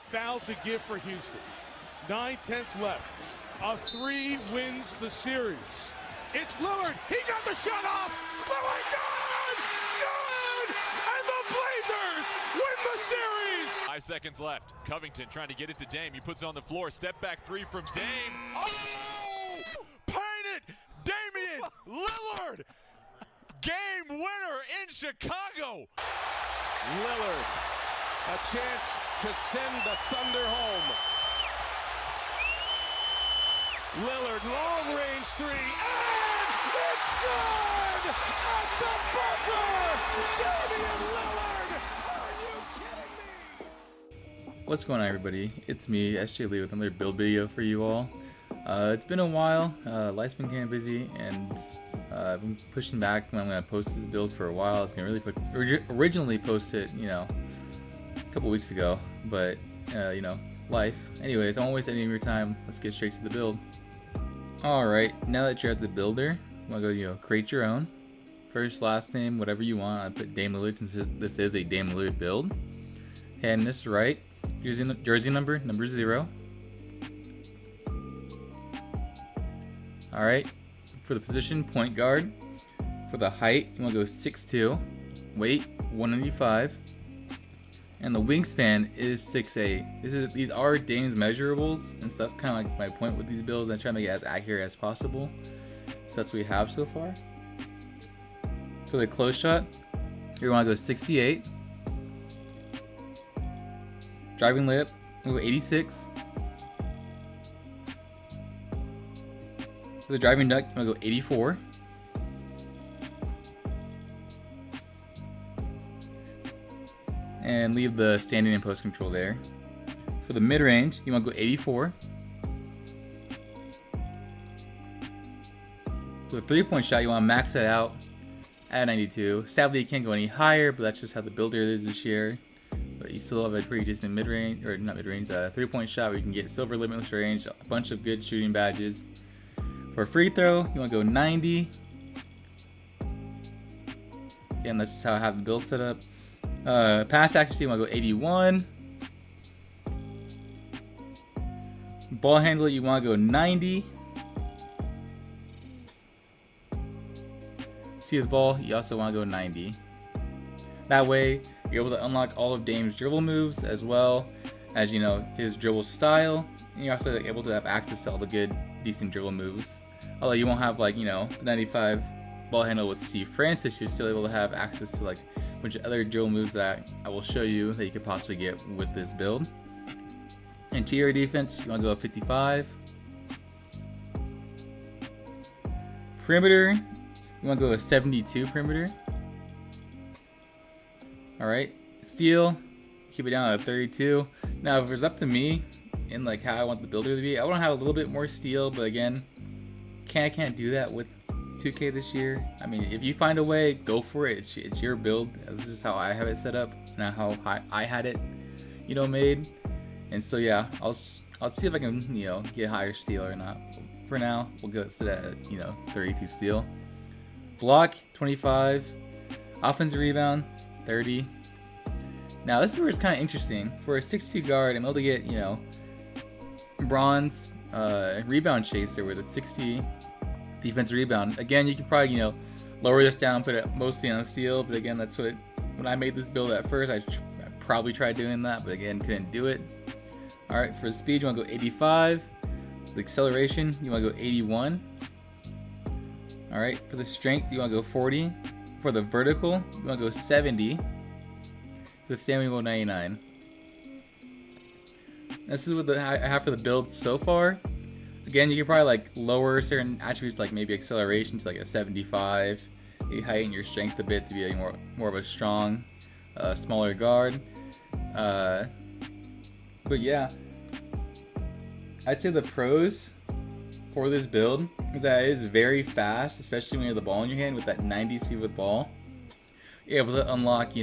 foul to give for Houston. 9/10 left. A 3 wins the series. It's Lillard. He got the shot off. Lillard, good! Good! And the Blazers win the series! 5 seconds left. Covington trying to get it to Dame. He puts it on the floor. Step back 3 from Dame. Oh! Painted! Damian Lillard! Game winner in Chicago! Lillard, a chance to send the Thunder home. Lillard, long-range 3, and it's good! At the buzzer! Damian Lillard! Are you kidding me? What's going on, everybody? It's me, SJ Lee, with another build video for you all. It's been a while. Life's been kind of busy, and I've been pushing back when I'm going to post this build for a while. I was going to originally post it, a couple weeks ago, but life. Anyways, I won't waste any of your time. Let's get straight to the build. Alright, now that you're at the builder, you want to go, create your own. First, last name, whatever you want. I put Dame Lillard since this is a Dame Lillard build. Hand this right. Jersey number 0. Alright, for the position, point guard. For the height, you want to go 6'2". Weight, 195. And the wingspan is 6'8". These are Dame's measurables, and so that's kind of like my point with these builds. I try to make it as accurate as possible. So that's what we have so far. For the close shot, you want to go 68. Driving layup, we'll go 86. For the driving dunk, I'm gonna go 84. And leave the standing and post control there. For the mid range, you want to go 84. For the 3-point shot, you want to max that out at 92. Sadly, you can't go any higher, but that's just how the builder is this year. But you still have a pretty decent mid range, or not mid range, 3-point shot where you can get silver limitless range, a bunch of good shooting badges. For a free throw, you want to go 90. Again, that's just how I have the build set up. Pass accuracy, you want to go 81. Ball handler, you want to go 90. See his ball, you also want to go 90. That way, you're able to unlock all of Dame's dribble moves as well as, his dribble style. And you're also able to have access to all the good, decent dribble moves. Although you won't have, the 95 ball handle with Steve Francis, you're still able to have access to, a bunch of other dribble moves that I will show you that you could possibly get with this build. Interior defense, you want to go 55. Perimeter, you want to go with 72 perimeter. Alright, steal, keep it down at 32. Now, if it was up to me and how I want the builder to be, I want to have a little bit more steal, but again, I can't do that with 2K this year. I mean, if you find a way, go for it. It's your build. This is how I have it set up, not how I had it, made. And so yeah, I'll see if I can, get higher steal or not. For now, we'll go sit at 32 steal. Block 25. Offensive rebound 30. Now this is where it's kind of interesting. For a 6'2" guard, I'm able to get bronze rebound chaser with a 60 defensive rebound. Again, you can probably lower this down, put it mostly on steal, but again, that's what when I made this build at first, I probably tried doing that, but again, couldn't do it. All right, for the speed, you want to go 85. The acceleration, you want to go 81. All right, for the strength, you want to go 40. For the vertical, you want to go 70. For the stamina, you go 99. This is what I have for the build so far. Again, you can probably lower certain attributes, like maybe acceleration to a 75. You heighten your strength a bit to be a more of a strong, smaller guard. But yeah, I'd say the pros for this build is that it is very fast, especially when you have the ball in your hand with that 90 speed with ball. You're able to unlock,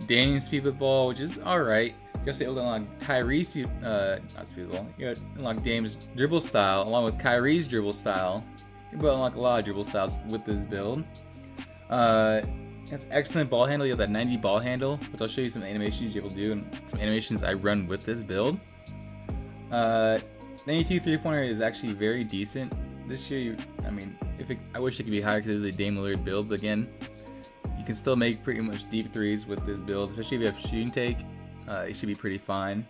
Dame's speed with ball, which is alright. You're also able to unlock Kyrie's speed, not speed with ball. You're able to unlock Dame's dribble style along with Kyrie's dribble style. You're able to unlock a lot of dribble styles with this build. has excellent ball handle. You have that 90 ball handle, which I'll show you some animations you're able to do and some animations I run with this build. 92 3-pointer is actually very decent this year. I mean, I wish it could be higher because it is a Damian Lillard build, but again, you can still make pretty much deep threes with this build, especially if you have shooting take. It should be pretty fine.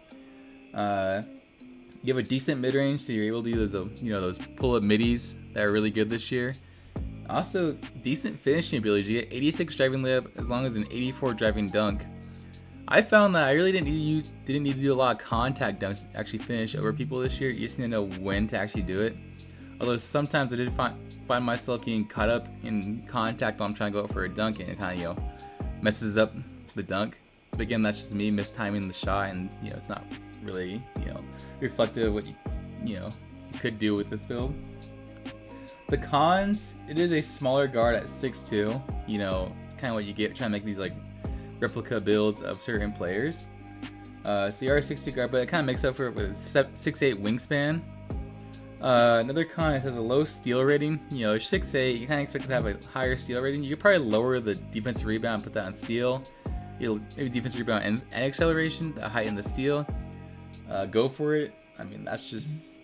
You have a decent mid-range, so you're able to use those pull-up middies that are really good this year. Also, decent finishing abilities. You get 86 driving layup as long as an 84 driving dunk. I found that I really didn't need to do a lot of contact dunks to actually finish over people this year. You just need to know when to actually do it. Although sometimes I did find myself getting caught up in contact while I'm trying to go for a dunk, and it kind of messes up the dunk. But again, that's just me mistiming the shot, and it's not really reflective of what you could do with this build. The cons: it is a smaller guard at 6'2". It's kind of what you get trying to make these like replica builds of certain players. So you are a 6'2" guard, but it kind of makes up for it with a 6'8" wingspan. Another con: it has a low steal rating. You're 6'8", you kind of expect to have a higher steal rating. You could probably lower the defensive rebound and put that on steal. Maybe defensive rebound and acceleration, the height and the steal. Go for it. I mean, that's just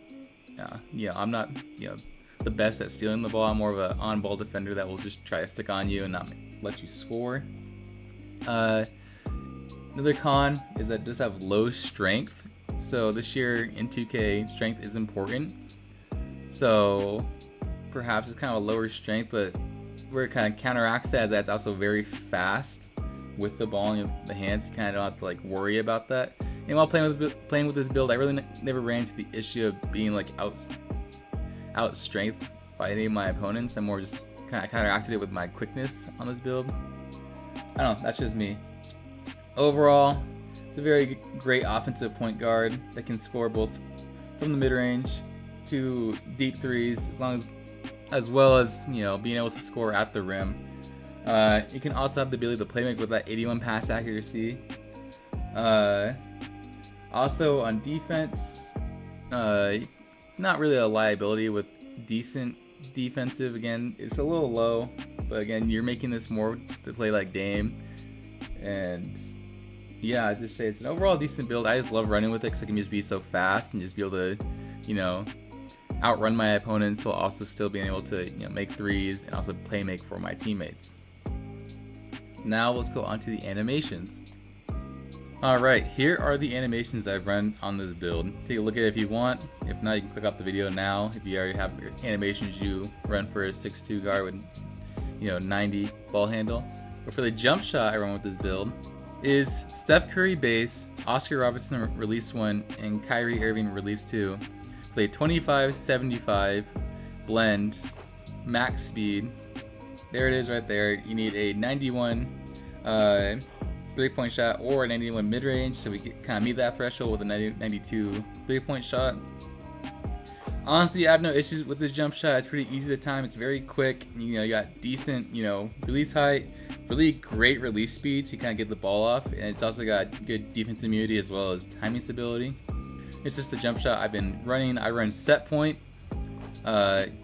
I'm not the best at stealing the ball. I'm more of an on-ball defender that will just try to stick on you and not let you score. Another con is that it does have low strength. So this year in 2K, strength is important. So perhaps it's kind of a lower strength, but where it kind of counteracts that is that it's also very fast with the ball in the hands. You kind of don't have to like worry about that. And while playing with this build, I really never ran into the issue of being like out strength by any of my opponents. I more just kind of counteracted it with my quickness on this build. I don't know, that's just me. Overall, it's a very great offensive point guard that can score both from the mid-range to deep threes, as well as being able to score at the rim. You can also have the ability to play make with that 81 pass accuracy. Also on defense, not really a liability with decent defensive. Again, it's a little low, but again, you're making this more to play like Dame. And yeah, I just say it's an overall decent build. I just love running with it because I can just be so fast and just be able to, outrun my opponents while also still being able to, make threes and also play make for my teammates. Now let's go on to the animations. Alright, here are the animations I've run on this build. Take a look at it if you want. If not, you can click off the video now if you already have your animations you run for a 6'2" guard with 90 ball handle. But for the jump shot I run with this build is Steph Curry base, Oscar Robertson release 1, and Kyrie Irving release 2. Play 25-75 blend, max speed. There it is right there. You need a 91 3-point shot or a 91 mid-range, so we can kind of meet that threshold with a 92 3-point shot. Honestly, I have no issues with this jump shot. It's pretty easy to time. It's very quick. You got decent, release height, really great release speed to kind of get the ball off, and it's also got good defense immunity as well as timing stability. It's just the jump shot I've been running. I run set point.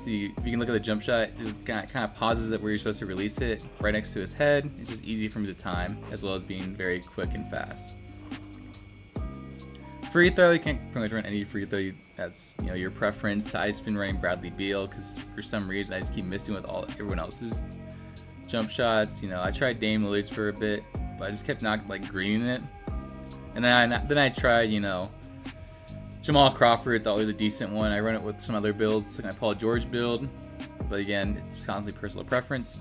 See, if you can look at the jump shot, it just kind of pauses it where you're supposed to release it, right next to his head. It's just easy for me to time, as well as being very quick and fast. Free throw, you can't pretty much run any free throw. That's your preference. I've just been running Bradley Beal because for some reason I just keep missing with everyone else's jump shots. I tried Dame Lillard's for a bit, but I just kept not greening it. And then I tried Jamal Crawford's always a decent one. I run it with some other builds, like my Paul George build, but again, it's constantly personal preference.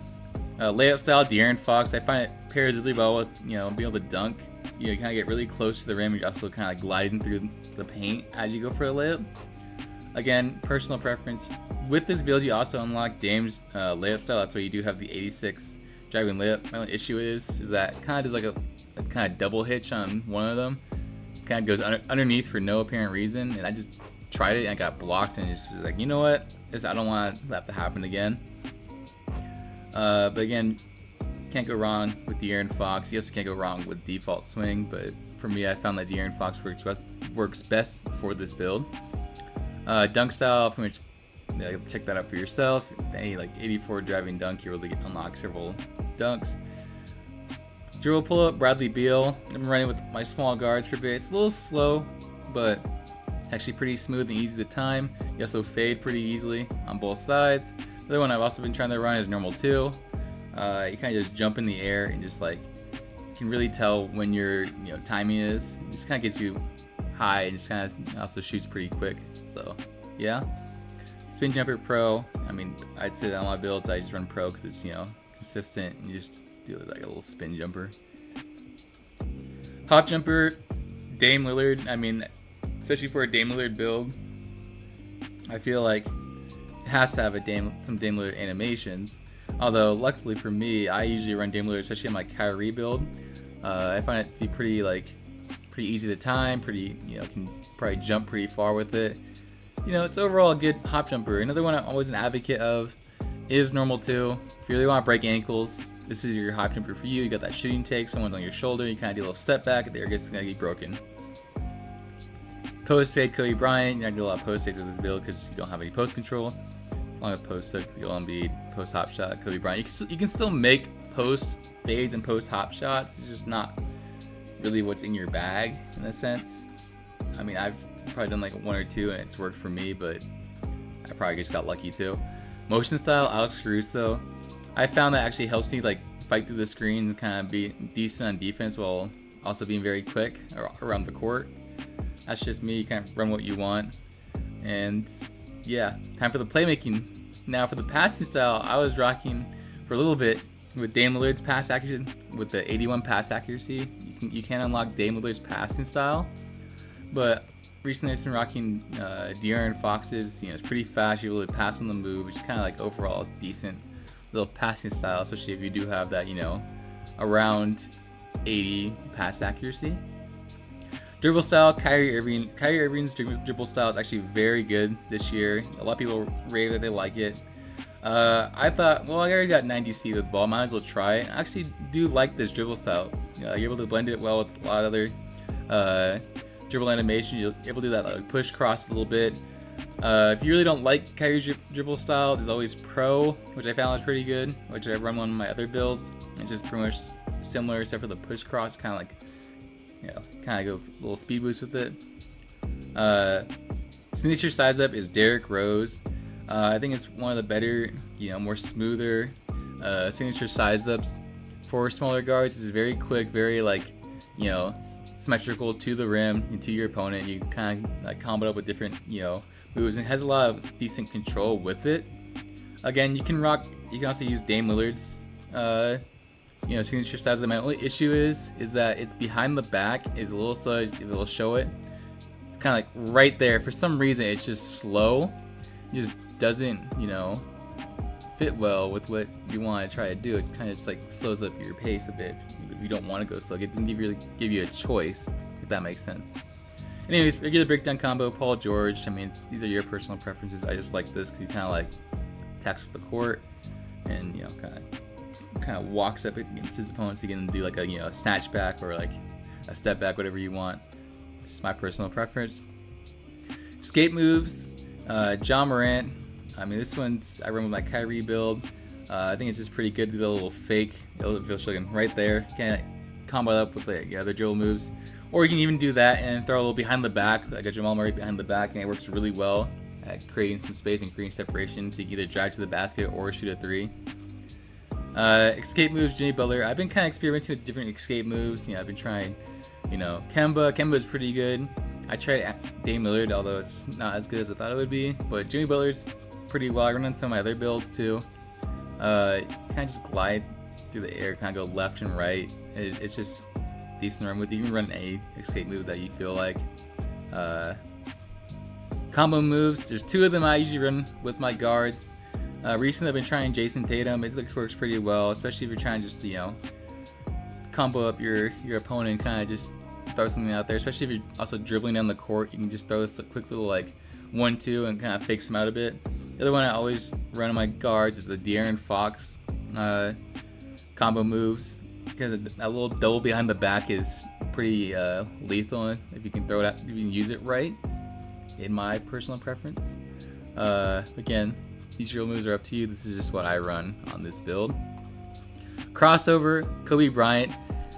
Layup style, De'Aaron Fox, I find it pairs really well with being able to dunk. You kind of get really close to the rim. You're also kind of gliding through the paint as you go for a layup. Again, personal preference. With this build, you also unlock Dame's layup style. That's why you do have the 86 driving layup. My only issue is that it kind of does like a kind of double hitch on one of them. Kind of goes underneath for no apparent reason, and I just tried it and I got blocked, and it's just like, you know what, I don't want that to happen again. But again, can't go wrong with De'Aaron Fox. You also can't go wrong with default swing, but for me, I found that De'Aaron Fox works best for this build. Dunk style, pretty much check that out for yourself. Any 84 driving dunk, you really unlock several dunks. Dribble pull-up, Bradley Beal. I've been running with my small guards for a bit. It's a little slow, but actually pretty smooth and easy to time. You also fade pretty easily on both sides. The other one I've also been trying to run is normal 2. You kind of just jump in the air and just like can really tell when your timing is. It just kind of gets you high and just kind of also shoots pretty quick. So yeah, spin jumper pro. I mean, I'd say that on my builds I just run pro because it's consistent and you just do like a little spin jumper. Hop jumper, Dame Lillard. I mean, especially for a Dame Lillard build, I feel like it has to have some Dame Lillard animations. Although luckily for me, I usually run Dame Lillard, especially on my Kyrie build. I find it to be pretty easy to time. Can probably jump pretty far with it. It's overall a good hop jumper. Another one I'm always an advocate of is normal 2. If you really want to break ankles, this is your hop jumper for you. You got that shooting take, someone's on your shoulder, you kind of do a little step back, there it's going to get broken. Post fade Kobe Bryant. You're not going to do a lot of post fades with this build because you don't have any post control. Along with post hook, you'll Embiid, post hop shot, Kobe Bryant. You can still make post fades and post hop shots. It's just not really what's in your bag in a sense. I mean, I've probably done like 1 or 2 and it's worked for me, but I probably just got lucky too. Motion style, Alex Caruso. I found that actually helps me like fight through the screens and kind of be decent on defense while also being very quick around the court. That's just me. You kind of run what you want. And yeah, time for the playmaking. Now for the passing style, I was rocking for a little bit with Dame Lillard's pass accuracy. With the 81 pass accuracy, you can unlock Dame Lillard's passing style. But recently I've been rocking De'Aaron Fox's. It's pretty fast. You're able to pass on the move, which is kind of like overall decent little passing style, especially if you do have that, around 80 pass accuracy. Dribble style, Kyrie Irving. Kyrie Irving's dribble style is actually very good this year. A lot of people rave that they like it. I thought, well, I already got 90 speed with ball, might as well try it. I actually do like this dribble style. You're able to blend it well with a lot of other dribble animation. You're able to do that like push cross a little bit. If you really don't like Kyrie's dribble style, there's always Pro, which I found was pretty good, which I run one of my other builds. It's just pretty much similar except for the push cross, kind of like, kind of a little speed boost with it. Signature size up is Derrick Rose. I think it's one of the better, more smoother signature size ups for smaller guards. It's very quick, very like, symmetrical to the rim and to your opponent. You kind of like combo up with different, moves, and has a lot of decent control with it. Again, you can also use Dame Lillard's signature size. My only issue is that it's behind the back is a little slow. It'll show it kind of like right there. For some reason it's just slow. It just doesn't fit well with what you want to try to do. It kind of just like slows up your pace a bit if you don't want to go slow. It doesn't really give you a choice, if that makes sense. Anyways, regular breakdown combo, Paul George. I mean, these are your personal preferences. I just like this because he kind of like attacks with the court and kind of walks up against his opponent, so you can do like a snatch back or like a step back, whatever you want. It's my personal preference. Escape moves, John Morant. I mean, this one's I run with my Kyrie build. I think it's just pretty good to do a little fake. It'll feel showing right there. You can combo it up with the other dribble moves, or you can even do that and throw a little behind the back, like a Jamal Murray behind the back, and it works really well at creating some space and creating separation to either drive to the basket or shoot a 3. Escape moves, Jimmy Butler. I've been kind of experimenting with different escape moves. I've been trying, Kemba. Kemba is pretty good. I tried Dame Lillard, although it's not as good as I thought it would be. But Jimmy Butler's pretty well. I run on some of my other builds too. You kind of just glide through the air, kind of go left and right. It's just decent to run with. You can run any escape move that you feel like. Combo moves. There's 2 of them I usually run with my guards. Recently I've been trying Jason Tatum. It works pretty well, especially if you're trying to just, combo up your opponent and kind of just throw something out there. Especially if you're also dribbling down the court, you can just throw this quick little like 1-2 and kind of fakes them out a bit. The other one I always run on my guards is the De'Aaron Fox combo moves, because that little double behind the back is pretty lethal if you can throw it out, if you can use it right, in my personal preference. Again, these drill moves are up to you. This is just what I run on this build. Crossover, Kobe Bryant.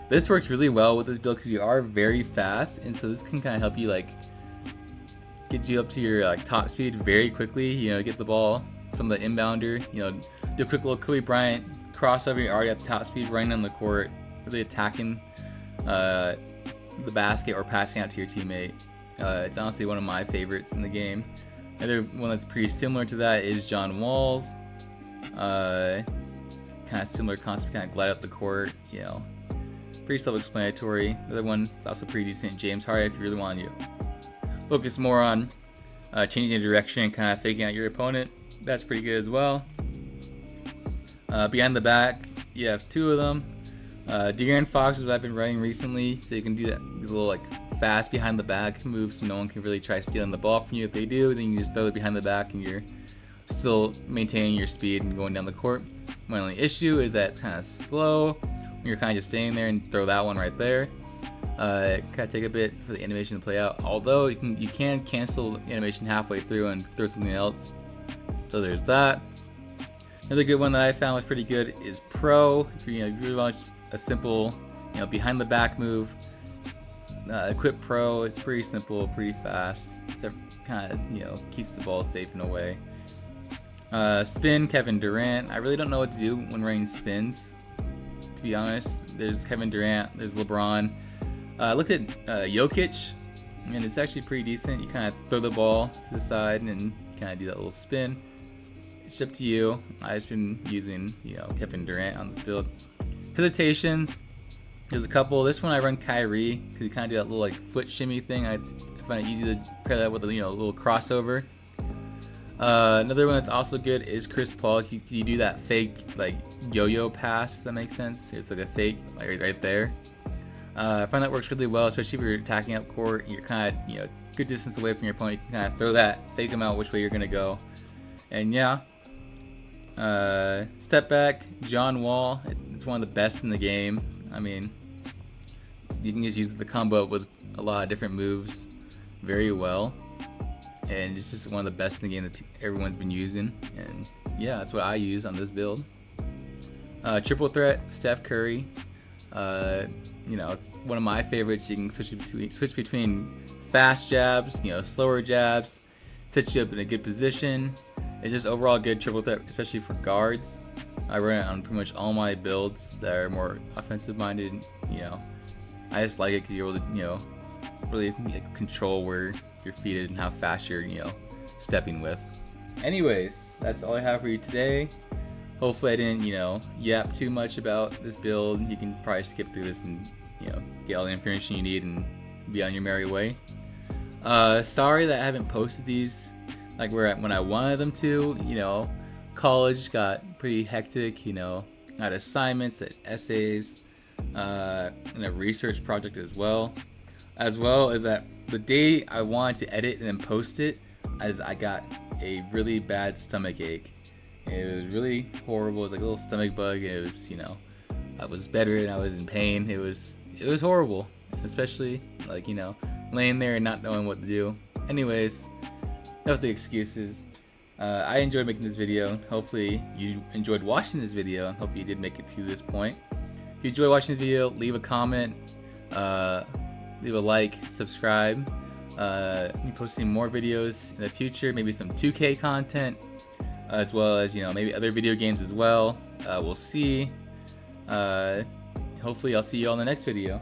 This works really well with this build because you are very fast, and so this can kind of help you like get you up to your like top speed very quickly. You know, get the ball from the inbounder. You know, do a quick little Kobe Bryant crossover. You're already at the top speed, running on the court, really attacking the basket or passing out to your teammate. It's honestly one of my favorites in the game. Another one that's pretty similar to that is John Wall's. Kind of similar concept, kind of glide up the court. You know, pretty self-explanatory. The other one is also pretty decent. James Harden, if you really want to focus more on changing your direction and kind of faking out your opponent, that's pretty good as well. Behind the back, you have two of them. De'Aaron Fox is what I've been running recently, so you can do that little like fast behind the back move, so no one can really try stealing the ball from you. If they do, then you just throw it behind the back, and you're still maintaining your speed and going down the court. My only issue is that it's kind of slow when you're kind of just staying there, and throw that one right there. It kind of take a bit for the animation to play out. Although you can cancel the animation halfway through and throw something else. So there's that. Another good one that I found was pretty good is Pro. If you really want a simple, behind the back move, equip Pro. It's pretty simple, pretty fast. It's kind of keeps the ball safe in a way. Spin Kevin Durant. I really don't know what to do when running spins, to be honest. There's Kevin Durant, there's LeBron. I looked at Jokic, and it's actually pretty decent. You kind of throw the ball to the side and kind of do that little spin. It's up to you. I've just been using Kevin Durant on this build. Hesitations, there's a couple. This one I run Kyrie because you kind of do that little like foot shimmy thing. I find it easy to pair that with a little crossover. Another one that's also good is Chris Paul. You do that fake like yo-yo pass, if that makes sense. It's like a fake like right there. I find that works really well, especially if you're attacking up court and you're kind of good distance away from your opponent. You can kind of throw that, fake them out which way you're gonna go. And yeah, step back, John Wall. It's one of the best in the game. I mean, you can just use the combo with a lot of different moves very well, and it's just one of the best in the game that everyone's been using. And yeah, that's what I use on this build. Triple threat, Steph Curry. It's one of my favorites. You can switch between fast jabs, slower jabs, set you up in a good position. It's just overall good triple threat, especially for guards. I run it on pretty much all my builds that are more offensive minded. I just like it because you're able to, really control where you're feet and how fast you're, stepping with. Anyways, that's all I have for you today. Hopefully I didn't, yap too much about this build. You can probably skip through this and, get all the information you need and be on your merry way. Sorry that I haven't posted these like when I wanted them to. College got pretty hectic. I had assignments, essays, and a research project as well as that the day I wanted to edit and then post it, as I got a really bad stomach ache. It was really horrible. It was like a little stomach bug. It was, I was bedridden. I was in pain. It was horrible, especially laying there and not knowing what to do. Anyways, enough of the excuses. I enjoyed making this video. Hopefully you enjoyed watching this video, and hopefully you did make it to this point. If you enjoyed watching this video, leave a comment, leave a like, subscribe. I'll be posting more videos in the future, maybe some 2K content, as well as maybe other video games as well. We'll see. Hopefully I'll see you all in the next video.